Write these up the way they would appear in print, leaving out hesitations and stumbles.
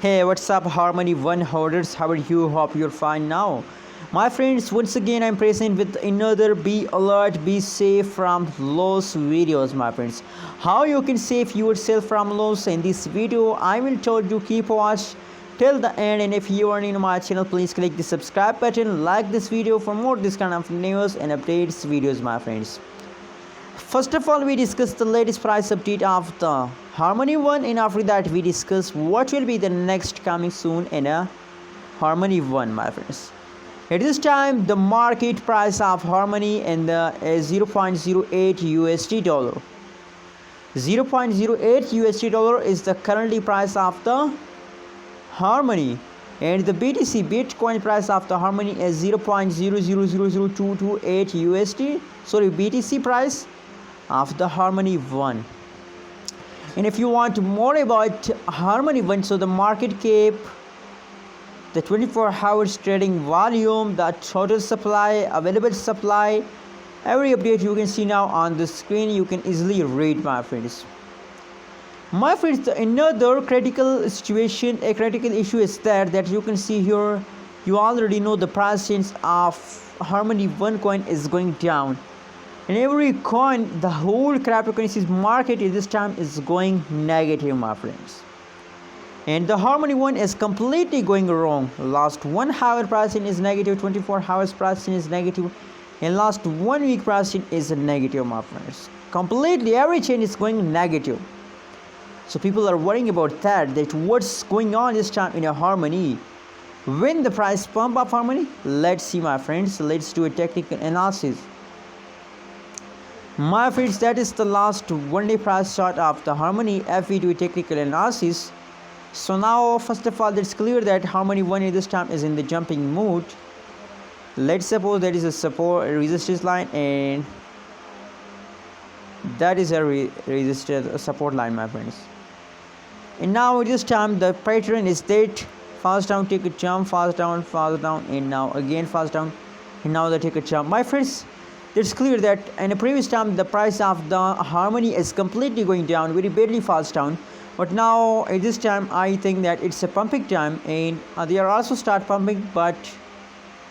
Hey, what's up, Harmony One holders? How are you? Hope you're fine now. My friends, once again, I'm present with another Be Alert, Be Safe from Loss videos, my friends. How you can save yourself from loss in this video, I will tell you. Keep watch till the end, and if you are new to my channel, please click the subscribe button, like this video for more this kind of news and updates videos, my friends. First of all, we discuss the latest price update of the Harmony One, and after that we discuss what will be the next coming soon in a Harmony One, my friends. At this time, the market price of Harmony in the is 0.08 USD dollar. 0.08 USD dollar is the currently price of the Harmony, and the BTC Bitcoin price of the Harmony is 0.0000228 USD. Sorry, BTC price of the Harmony One. And if you want more about Harmony One, so the market cap, the 24 hours trading volume, the total supply, available supply, every update you can see now on the screen. You can easily read, my friends. My friends, another critical situation, a critical issue is that you can see here. You already know the price change of Harmony One coin is going down. And every coin, the whole cryptocurrencies market at this time is going negative, my friends. And the Harmony One is completely going wrong. Last 1 hour pricing is negative, 24 hours pricing is negative, and last 1 week pricing is negative, my friends. Completely every chain is going negative. So people are worrying about that what's going on this time in a Harmony. When the price pump of Harmony, let's see, my friends. Let's do a technical analysis. My friends, that is the last 1 day price chart of the Harmony if we do a technical analysis. So now, first of all, it's clear that Harmony One at this time is in the jumping mood. Let's suppose that is a support resistance line, and that is a resistance support line, my friends. And now at this time the pattern is that fast down, take a jump, fast down, and now again fast down, and now they take a jump, my friends. It's clear that in the previous time the price of the Harmony is completely going down, very badly fast down. But now at this time I think that it's a pumping time, and they are also start pumping, but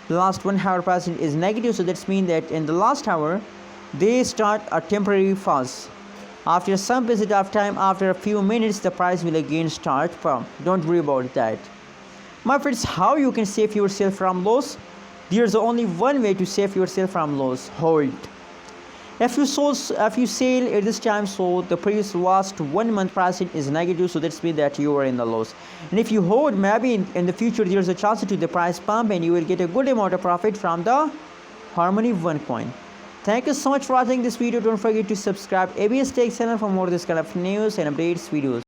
the last 1 hour pricing is negative. So that's mean that in the last hour they start a temporary fast. After some visit of time, after a few minutes, the price will again start pump. Don't worry about that, my friends. How you can save yourself from loss? There's only one way to save yourself from loss: hold. If you sell at this time, so the previous last 1 month pricing is negative, so that's mean that you are in the loss. And if you hold, maybe in the future there's a chance to the price pump, and you will get a good amount of profit from the Harmony One coin. Thank you so much for watching this video. Don't forget to subscribe ABS Tech channel for more this kind of news and updates videos.